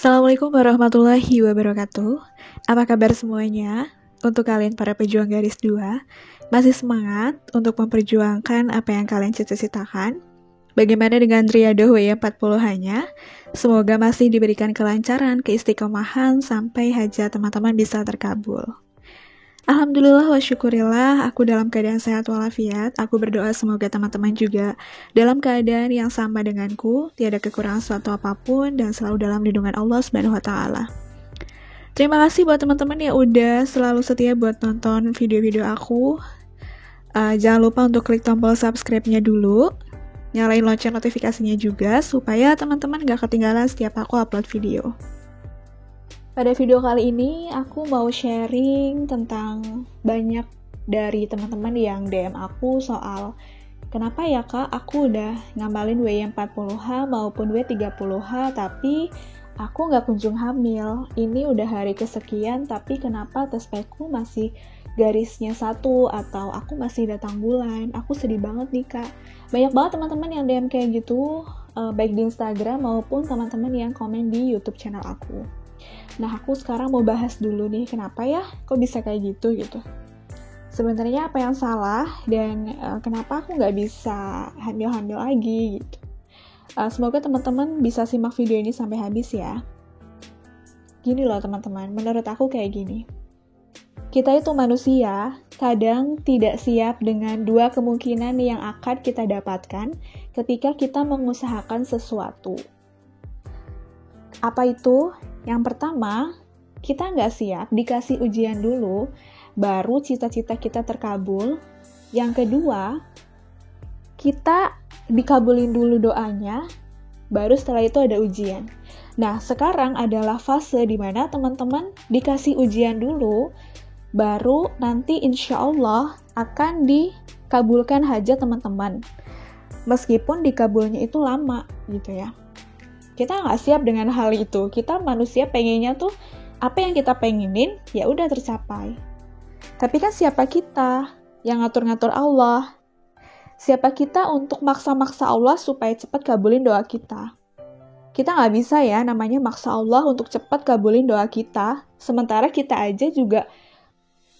Assalamualaikum warahmatullahi wabarakatuh. Apa kabar semuanya? Untuk kalian para pejuang garis 2, masih semangat untuk memperjuangkan apa yang kalian cita-citakan? Bagaimana dengan Riyadhah W40-nya? Semoga masih diberikan kelancaran, keistiqomahan, sampai hajat teman-teman bisa terkabul. Alhamdulillah wa syukurillah, aku dalam keadaan sehat walafiat. Aku berdoa semoga teman-teman juga dalam keadaan yang sama denganku, tiada kekurangan suatu apapun, dan selalu dalam lindungan Allah Subhanahu wa Ta'ala. Terima kasih buat teman-teman yang udah selalu setia buat nonton video-video aku. Jangan lupa untuk klik tombol subscribe-nya dulu, nyalain lonceng notifikasinya juga, supaya teman-teman gak ketinggalan setiap aku upload video. Pada video kali ini, aku mau sharing tentang banyak dari teman-teman yang DM aku soal kenapa ya kak, aku udah ngamalin W40H maupun W30H, tapi aku nggak kunjung hamil. Ini udah hari kesekian, tapi kenapa tes PEKku masih garisnya 1, atau aku masih datang bulan. Aku sedih banget nih kak. Banyak banget teman-teman yang DM kayak gitu, baik di Instagram maupun teman-teman yang komen di YouTube channel aku. Nah, aku sekarang mau bahas dulu nih, kenapa ya kok bisa kayak gitu. Sebenarnya apa yang salah, dan kenapa aku nggak bisa hamil-hamil lagi gitu. Semoga teman-teman bisa simak video ini sampai habis ya. Gini loh teman-teman, menurut aku kayak gini. Kita itu manusia, kadang tidak siap dengan dua kemungkinan yang akan kita dapatkan ketika kita mengusahakan sesuatu. Apa itu? Yang pertama, kita nggak siap dikasih ujian dulu, baru cita-cita kita terkabul. Yang kedua, kita dikabulin dulu doanya, baru setelah itu ada ujian. Nah, sekarang adalah fase di mana teman-teman dikasih ujian dulu, baru nanti insya Allah akan dikabulkan hajat teman-teman. Meskipun dikabulnya itu lama gitu ya. Kita nggak siap dengan hal itu. Kita manusia pengennya tuh apa yang kita pengenin ya udah tercapai. Tapi kan siapa kita yang ngatur-ngatur Allah? Siapa kita untuk maksa-maksa Allah supaya cepat kabulin doa kita? Kita nggak bisa ya namanya maksa Allah untuk cepat kabulin doa kita. Sementara kita aja juga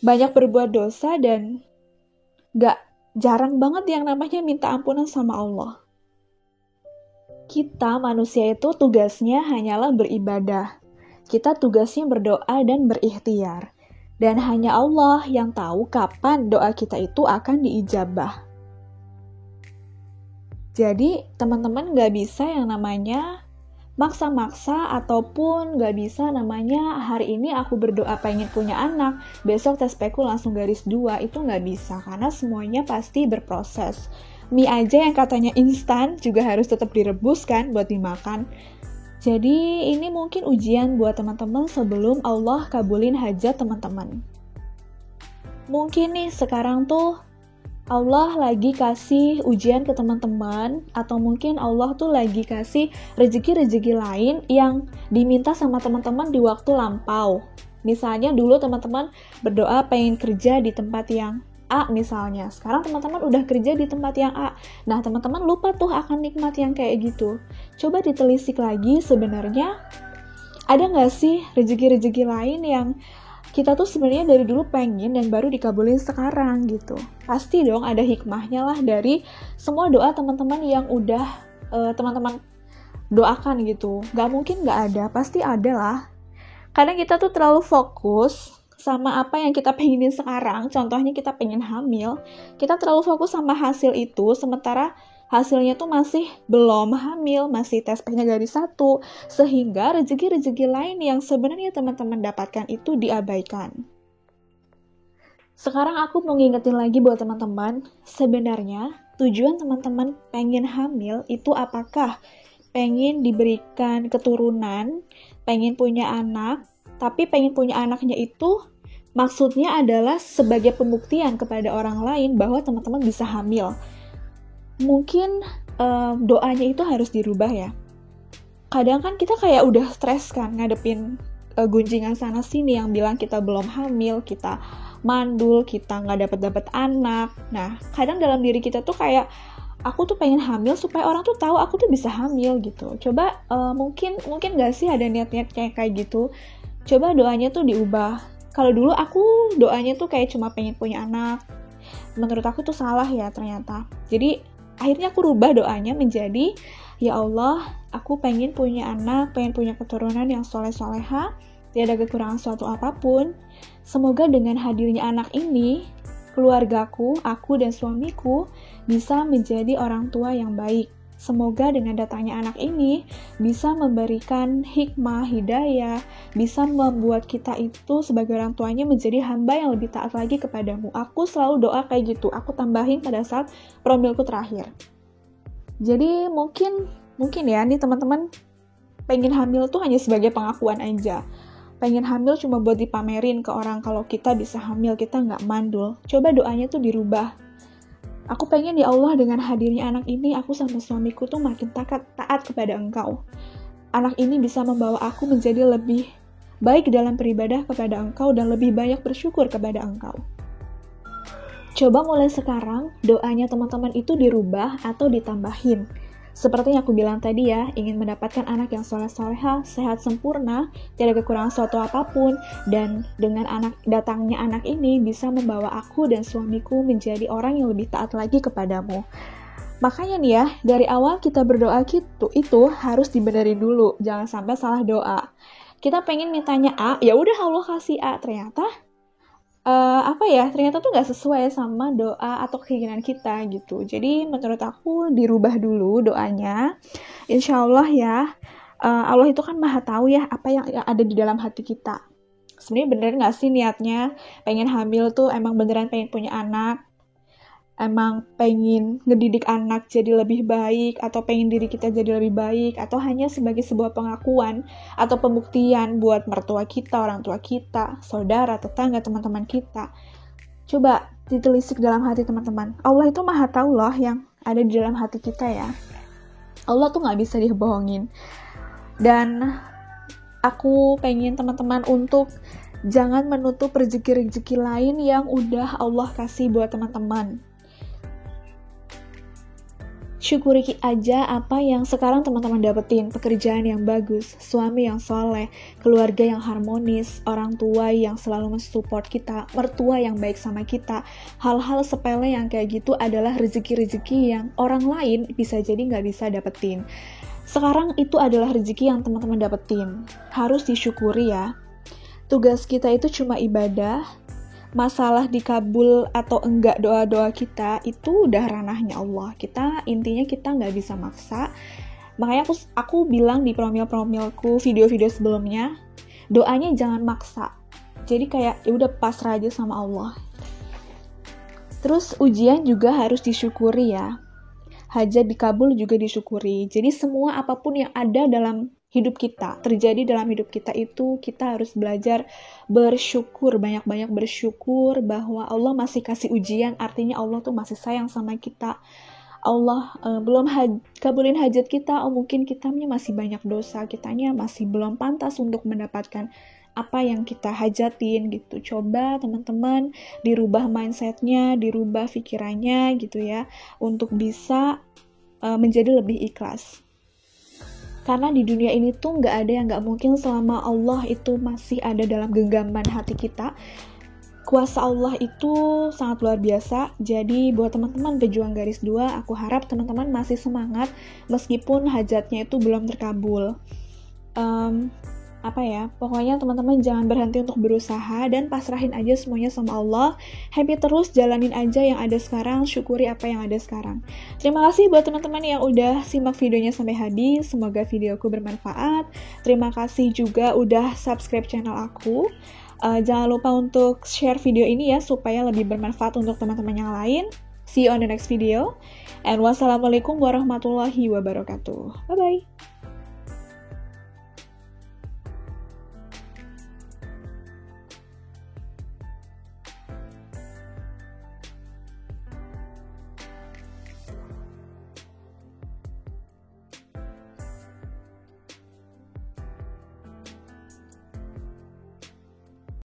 banyak berbuat dosa dan jarang banget yang namanya minta ampunan sama Allah. Kita manusia itu tugasnya hanyalah beribadah. Kita tugasnya berdoa dan berikhtiar. Dan hanya Allah yang tahu kapan doa kita itu akan diijabah. Jadi teman-teman gak bisa yang namanya maksa-maksa, ataupun gak bisa namanya hari ini aku berdoa pengen punya anak, besok tes PEKku langsung garis 2, itu gak bisa. Karena semuanya pasti berproses. Mie aja yang katanya instan juga harus tetap direbus kan buat dimakan. Jadi ini mungkin ujian buat teman-teman sebelum Allah kabulin hajat teman-teman. Mungkin nih sekarang tuh Allah lagi kasih ujian ke teman-teman, atau mungkin Allah tuh lagi kasih rezeki-rezeki lain yang diminta sama teman-teman di waktu lampau. Misalnya dulu teman-teman berdoa pengen kerja di tempat yang A misalnya, sekarang teman-teman udah kerja di tempat yang A. Nah, teman-teman lupa tuh akan nikmat yang kayak gitu. Coba ditelisik lagi, sebenarnya ada nggak sih rezeki-rezeki lain yang kita tuh sebenarnya dari dulu pengen dan baru dikabulin sekarang gitu. Pasti dong ada hikmahnya lah dari semua doa teman-teman yang udah teman-teman doakan gitu. Nggak mungkin nggak ada, pasti ada lah. Kadang kita tuh terlalu fokus sama apa yang kita pengenin sekarang. Contohnya kita pengen hamil, kita terlalu fokus sama hasil itu, sementara hasilnya tuh masih belum hamil, masih tes PEKnya garis 1, sehingga rezeki-rezeki lain yang sebenarnya teman-teman dapatkan itu diabaikan. Sekarang aku mau ngingetin lagi buat teman-teman, sebenarnya tujuan teman-teman pengen hamil itu apakah? Pengen diberikan keturunan, pengen punya anak, tapi pengen punya anaknya itu maksudnya adalah sebagai pembuktian kepada orang lain bahwa teman-teman bisa hamil. Mungkin doanya itu harus dirubah ya. Kadang kan kita kayak udah stres kan ngadepin gunjingan sana sini yang bilang kita belum hamil, kita mandul, kita nggak dapet anak. Nah, kadang dalam diri kita tuh kayak aku tuh pengen hamil supaya orang tuh tahu aku tuh bisa hamil gitu. Coba mungkin gak sih ada niat-niat kayak gitu. Coba doanya tuh diubah. Kalau dulu aku doanya tuh kayak cuma pengen punya anak. Menurut aku tuh salah ya ternyata. Jadi akhirnya aku rubah doanya menjadi, ya Allah, aku pengen punya anak, pengen punya keturunan yang soleh-soleha, tiada kekurangan suatu apapun. Semoga dengan hadirnya anak ini, keluargaku, aku dan suamiku bisa menjadi orang tua yang baik. Semoga dengan datangnya anak ini bisa memberikan hikmah, hidayah, bisa membuat kita itu sebagai orang tuanya menjadi hamba yang lebih taat lagi kepadamu. Aku selalu doa kayak gitu, aku tambahin pada saat promilku terakhir. Jadi mungkin ya nih teman-teman pengen hamil tuh hanya sebagai pengakuan aja. Pengen hamil cuma buat dipamerin ke orang kalau kita bisa hamil, kita nggak mandul. Coba doanya tuh dirubah. Aku pengen ya Allah dengan hadirnya anak ini, aku sama suamiku tuh makin taat kepada Engkau. Anak ini bisa membawa aku menjadi lebih baik dalam beribadah kepada Engkau dan lebih banyak bersyukur kepada Engkau. Coba mulai sekarang doanya teman-teman itu dirubah atau ditambahin. Seperti yang aku bilang tadi ya, ingin mendapatkan anak yang soleh-soleha, sehat sempurna, tidak kekurangan suatu apapun, dan dengan datangnya anak ini bisa membawa aku dan suamiku menjadi orang yang lebih taat lagi kepadamu. Makanya nih ya, dari awal kita berdoa gitu, itu harus dibenerin dulu, jangan sampai salah doa. Kita pengen mintanya A, ya udah Allah kasih A, ternyata ternyata tuh gak sesuai sama doa atau keinginan kita gitu. Jadi menurut aku dirubah dulu doanya. Insya Allah ya, Allah itu kan maha tahu ya apa yang ada di dalam hati kita. Sebenarnya bener gak sih niatnya pengen hamil tuh emang beneran pengen punya anak? Emang pengen ngedidik anak jadi lebih baik, atau pengen diri kita jadi lebih baik, atau hanya sebagai sebuah pengakuan atau pembuktian buat mertua kita, orang tua kita, saudara, tetangga, teman-teman kita. Coba ditelisik dalam hati teman-teman. Allah itu maha tahu loh yang ada di dalam hati kita ya. Allah tuh gak bisa dibohongin. Dan aku pengen teman-teman untuk jangan menutup rezeki-rezeki lain yang udah Allah kasih buat teman-teman. Syukuri aja apa yang sekarang teman-teman dapetin, pekerjaan yang bagus, suami yang soleh, keluarga yang harmonis, orang tua yang selalu mensupport kita, mertua yang baik sama kita. Hal-hal sepele yang kayak gitu adalah rezeki-rezeki yang orang lain bisa jadi nggak bisa dapetin. Sekarang itu adalah rezeki yang teman-teman dapetin. Harus disyukuri ya. Tugas kita itu cuma ibadah. Masalah dikabul atau enggak doa-doa kita itu udah ranahnya Allah. Intinya kita nggak bisa maksa. Makanya aku bilang di promil-promilku, video-video sebelumnya, doanya jangan maksa. Jadi kayak ya udah pasrah aja sama Allah. Terus ujian juga harus disyukuri ya. Hajat dikabul juga disyukuri. Jadi semua apapun yang ada dalam hidup kita, terjadi dalam hidup kita itu, kita harus belajar bersyukur, banyak-banyak bersyukur bahwa Allah masih kasih ujian, artinya Allah tuh masih sayang sama kita. Allah belum kabulin hajat kita, mungkin kitanya masih banyak dosa, kitanya masih belum pantas untuk mendapatkan apa yang kita hajatin gitu. Coba teman-teman dirubah mindsetnya, dirubah pikirannya gitu ya, untuk bisa menjadi lebih ikhlas. Karena di dunia ini tuh gak ada yang gak mungkin selama Allah itu masih ada dalam genggaman hati kita. Kuasa Allah itu sangat luar biasa. Jadi buat teman-teman pejuang garis 2, aku harap teman-teman masih semangat meskipun hajatnya itu belum terkabul. Pokoknya teman-teman jangan berhenti untuk berusaha dan pasrahin aja semuanya sama Allah. Happy terus, jalanin aja yang ada sekarang, syukuri apa yang ada sekarang. Terima kasih buat teman-teman yang udah simak videonya sampai habis. Semoga videoku bermanfaat. Terima kasih juga udah subscribe channel aku. Jangan lupa untuk share video ini ya supaya lebih bermanfaat untuk teman-teman yang lain. See you on the next video. And wassalamualaikum warahmatullahi wabarakatuh. Bye-bye.